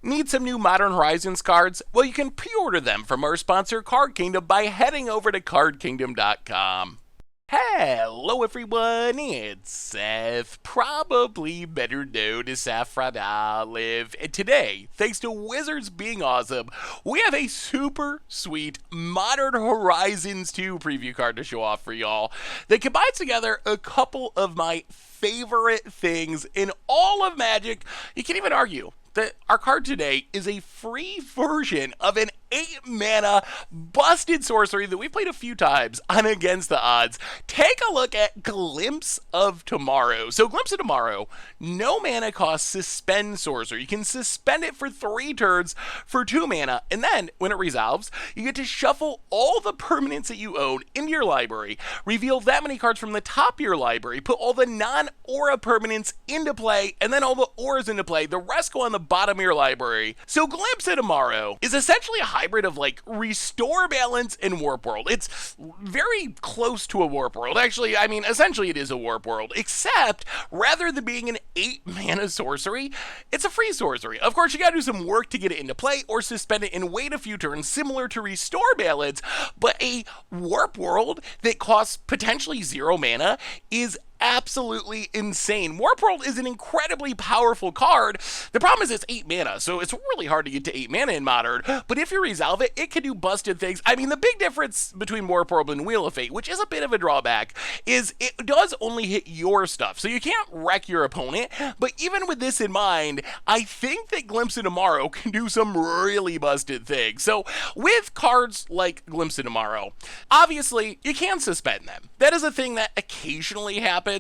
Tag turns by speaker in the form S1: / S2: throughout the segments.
S1: Need some new Modern Horizons cards? Well, you can pre-order them from our sponsor Card Kingdom by heading over to cardkingdom.com. Hello everyone, it's Seth, probably better known as Saffron Olive, and today, thanks to Wizards being awesome, we have a super sweet Modern Horizons 2 preview card to show off for y'all that combines together a couple of my favorite things in all of Magic. You can't even argue that our card today is a free version of an 8-mana busted sorcery that we played a few times on Against the Odds. Take a look at Glimpse of Tomorrow. So Glimpse of Tomorrow, no mana cost suspend sorcery. You can suspend it for 3 turns for 2 mana, and then when it resolves, you get to shuffle all the permanents that you own into your library, reveal that many cards from the top of your library, put all the non-aura permanents into play, and then all the auras into play. The rest go on the bottom of your library. So Glimpse of Tomorrow is essentially a hybrid of like Restore Balance and Warp World. It's very close to a Warp World. Actually, I mean, essentially it is a Warp World, except rather than being an 8-mana sorcery, it's a free sorcery. Of course, you gotta do some work to get it into play or suspend it and wait a few turns, similar to Restore Balance, but a Warp World that costs potentially 0 mana is absolutely insane. Warp World is an incredibly powerful card. The problem is it's 8 mana, so it's really hard to get to 8 mana in Modern, but if you resolve it, it can do busted things. I mean, the big difference between Warp World and Wheel of Fate, which is a bit of a drawback, is it does only hit your stuff, so you can't wreck your opponent, but even with this in mind, I think that Glimpse of Tomorrow can do some really busted things. So with cards like Glimpse of Tomorrow, obviously, you can suspend them. That is a thing that occasionally happens.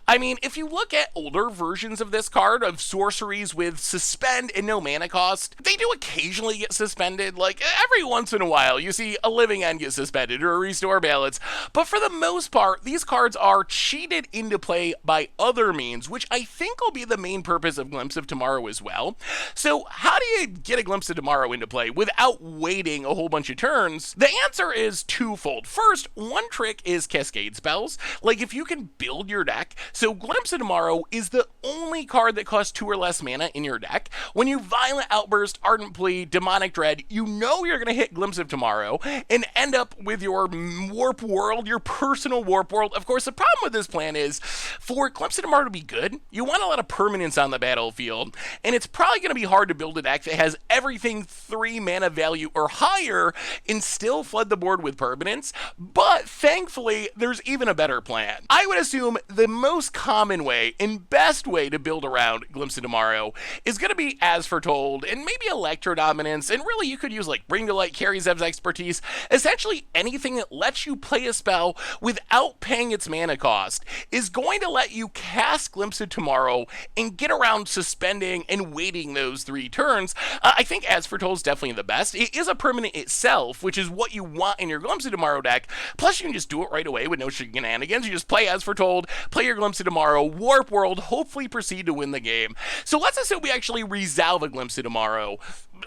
S1: I mean, if you look at older versions of this card, of sorceries with suspend and no mana cost, they do occasionally get suspended. Like, every once in a while, you see a Living End get suspended or a Restore Balance. But for the most part, these cards are cheated into play by other means, which I think will be the main purpose of Glimpse of Tomorrow as well. So how do you get a Glimpse of Tomorrow into play without waiting a whole bunch of turns? The answer is twofold. First, one trick is Cascade spells. Like, if you can build your deck. So Glimpse of Tomorrow is the only card that costs 2 or less mana in your deck. When you Violent Outburst, Ardent Plea, Demonic Dread, you know you're going to hit Glimpse of Tomorrow and end up with your Warp World, your personal Warp World. Of course, the problem with this plan is for Glimpse of Tomorrow to be good, you want a lot of permanents on the battlefield, and it's probably going to be hard to build a deck that has everything 3 mana value or higher and still flood the board with permanents. But thankfully, there's even a better plan. I would assume the most common way and best way to build around Glimpse of Tomorrow is going to be As Foretold and maybe Electro Dominance, and really you could use like Bring to Light, Carry Zev's Expertise, essentially anything that lets you play a spell without paying its mana cost is going to let you cast Glimpse of Tomorrow and get around suspending and waiting those 3 turns. I think As Foretold is definitely the best. It is a permanent itself, which is what you want in your Glimpse of Tomorrow deck, plus you can just do it right away with no shenanigans. You just play As Foretold, play your Glimpse of Tomorrow, Warp World, hopefully proceed to win the game. So let's assume we actually resolve a Glimpse of Tomorrow.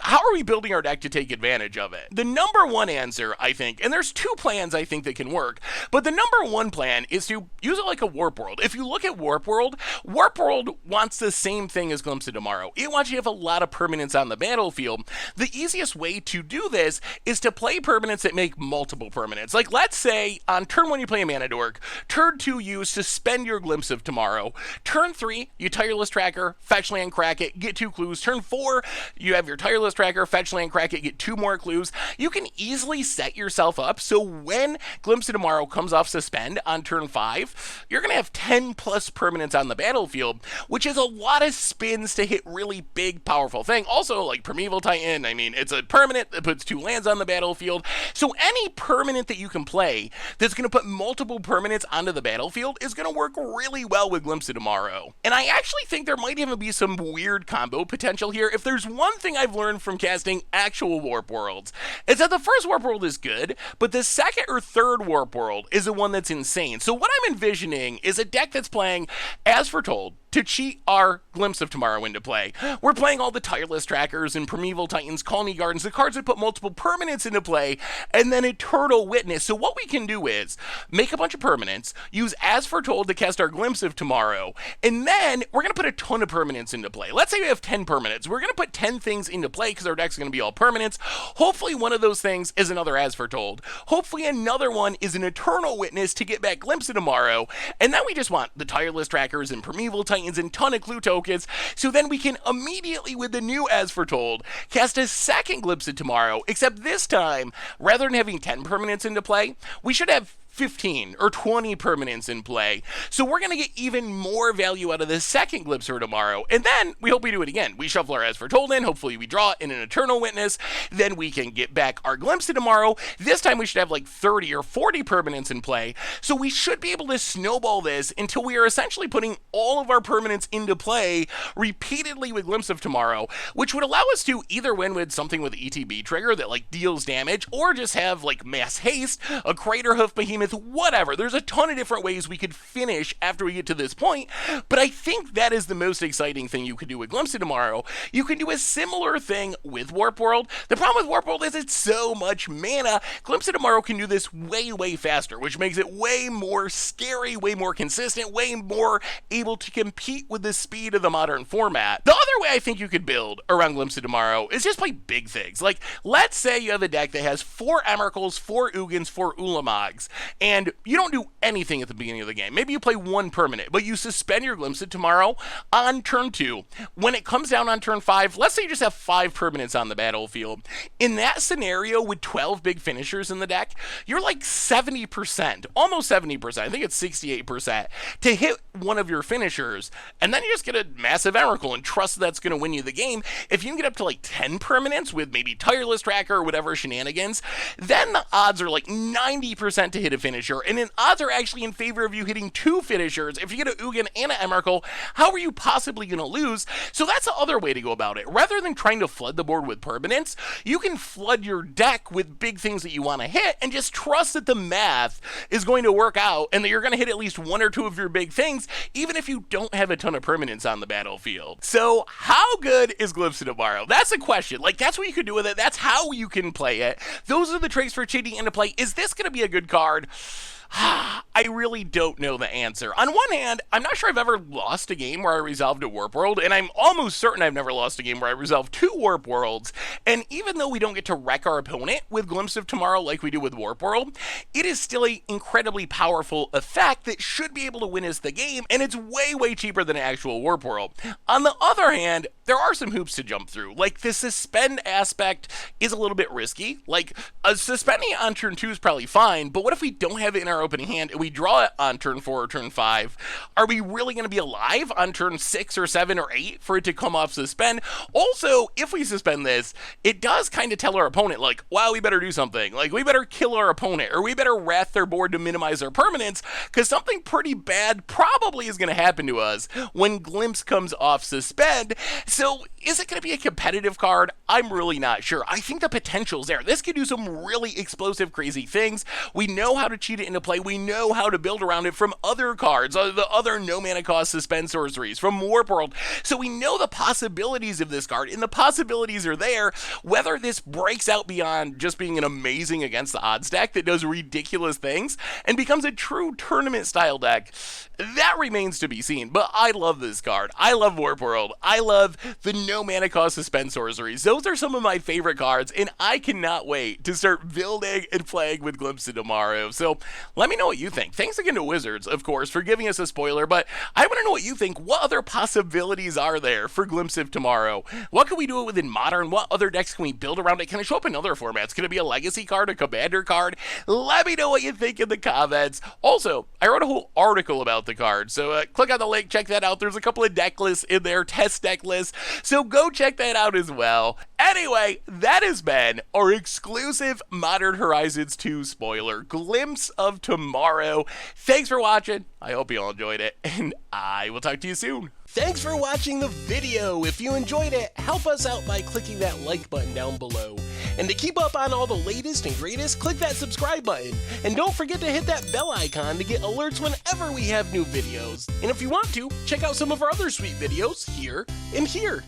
S1: How are we building our deck to take advantage of it? The number one answer, I think, and there's 2 plans I think that can work, but the number one plan is to use it like a Warp World. If you look at Warp World wants the same thing as Glimpse of Tomorrow. It wants you to have a lot of permanents on the battlefield. The easiest way to do this is to play permanents that make multiple permanents. Like, let's say on turn 1 you play a Mana Dork, turn 2 you suspend your Glimpse of Tomorrow, turn 3 you Tireless Tracker, fetch land, crack it, get 2 clues, turn 4 you have your Tireless Tracker, fetch land, crack it, get 2 more clues. You can easily set yourself up so when Glimpse of Tomorrow comes off suspend on turn 5, you're going to have 10 plus permanents on the battlefield, which is a lot of spins to hit really big, powerful thing. Also, like Primeval Titan, I mean, it's a permanent that puts 2 lands on the battlefield. So any permanent that you can play that's going to put multiple permanents onto the battlefield is going to work really well with Glimpse of Tomorrow. And I actually think there might even be some weird combo potential here. If there's one thing I've learned from casting actual Warp Worlds, is that the first Warp World is good, but the second or third Warp World is the one that's insane. So what I'm envisioning is a deck that's playing As Foretold, to cheat our Glimpse of Tomorrow into play. We're playing all the Tireless Trackers and Primeval Titans, Colony Gardens, the cards that put multiple permanents into play, and then Eternal Witness. So what we can do is make a bunch of permanents, use As Foretold to cast our Glimpse of Tomorrow, and then we're going to put a ton of permanents into play. Let's say we have 10 permanents. We're going to put 10 things into play because our deck's going to be all permanents. Hopefully one of those things is another As Foretold. Hopefully another one is an Eternal Witness to get back Glimpse of Tomorrow, and then we just want the Tireless Trackers and Primeval Titans and ton of clue tokens, so then we can immediately, with the new As Foretold, cast a second Glimpse of Tomorrow, except this time, rather than having 10 permanents into play, we should have 15 or 20 permanents in play. So we're going to get even more value out of the second Glimpse of Tomorrow. And then we hope we do it again. We shuffle our As Foretold in. Hopefully we draw in an Eternal Witness. Then we can get back our Glimpse of Tomorrow. This time we should have like 30 or 40 permanents in play. So we should be able to snowball this until we are essentially putting all of our permanents into play repeatedly with Glimpse of Tomorrow, which would allow us to either win with something with ETB trigger that like deals damage, or just have like Mass Haste, a Crater Hoof Behemoth, whatever. There's a ton of different ways we could finish after we get to this point, but I think that is the most exciting thing you could do with Glimpse of Tomorrow. You can do a similar thing with Warp World. The problem with Warp World is it's so much mana. Glimpse of Tomorrow can do this way, way faster, which makes it way more scary, way more consistent, way more able to compete with the speed of the modern format. The other way I think you could build around Glimpse of Tomorrow is just play big things. Like, let's say you have a deck that has 4 Emeralds, 4 Ugins, 4 Ulamogs, and you don't do anything at the beginning of the game. Maybe you play 1 permanent, but you suspend your Glimpse of Tomorrow on turn 2. When it comes down on turn 5, let's say you just have 5 permanents on the battlefield. In that scenario, with 12 big finishers in the deck, you're like 70%, almost 70%, I think it's 68%, to hit one of your finishers, and then you just get a massive Emrakul and trust that's going to win you the game. If you can get up to like 10 permanents with maybe Tireless Tracker or whatever shenanigans, then the odds are like 90% to hit a finisher, and then odds are actually in favor of you hitting 2 finishers. If you get an Ugin and an Emrakul, how are you possibly going to lose? So that's the other way to go about it. Rather than trying to flood the board with permanents, you can flood your deck with big things that you want to hit and just trust that the math is going to work out and that you're going to hit at least 1 or 2 of your big things, even if you don't have a ton of permanents on the battlefield. So how good is Glimpse of Tomorrow? That's a question. Like, that's what you can do with it. That's how you can play it. Those are the tricks for cheating into play. Is this going to be a good card? I really don't know the answer. On one hand, I'm not sure I've ever lost a game where I resolved a Warp World, and I'm almost certain I've never lost a game where I resolved 2 Warp Worlds. And even though we don't get to wreck our opponent with Glimpse of Tomorrow like we do with Warp World, it is still an incredibly powerful effect that should be able to win us the game, and it's way, way cheaper than an actual Warp World. On the other hand, there are some hoops to jump through. Like, the suspend aspect is a little bit risky. Like, suspending it on turn 2 is probably fine, but what if we don't have it in our opening hand and we draw it on turn 4 or turn 5? Are we really going to be alive on turn 6 or 7 or 8 for it to come off suspend? Also, if we suspend this, it does kind of tell our opponent, like, wow, we better do something. Like, we better kill our opponent, or we better wrath their board to minimize our permanents, because something pretty bad probably is going to happen to us when Glimpse comes off suspend. So is it going to be a competitive card? I'm really not sure. I think the potential's there. This could do some really explosive, crazy things. We know how to cheat it into play. We know how to build around it from other cards, the other no mana cost suspend sorceries, from Warp World. So we know the possibilities of this card, and the possibilities are there. Whether this breaks out beyond just being an amazing against the odds deck that does ridiculous things and becomes a true tournament style deck, that remains to be seen. But I love this card. I love Warp World. I love the no mana cost suspend sorceries. Those are some of my favorite cards, and I cannot wait to start building and playing with Glimpse of Tomorrow. So let me know what you think. Thanks again to Wizards, of course, for giving us a spoiler, but I want to know what you think. What other possibilities are there for Glimpse of Tomorrow? What can we do it within Modern? What other decks can we build around it? Can it show up in other formats? Can it be a Legacy card, a Commander card? Let me know what you think in the comments. Also, I wrote a whole article about the card, so click on the link, check that out. There's a couple of deck lists in there, test deck lists, so go check that out as well. Anyway, that has been our exclusive Modern Horizons 2 spoiler, Glimpse of Tomorrow. Thanks for watching. I hope you all enjoyed it, and I will talk to you soon. Thanks for watching the video. If you enjoyed it, help us out by clicking that like button down below.
S2: And to keep up on all the latest and greatest, click that subscribe button. And don't forget to hit that bell icon to get alerts whenever we have new videos. And if you want to, check out some of our other sweet videos here and here.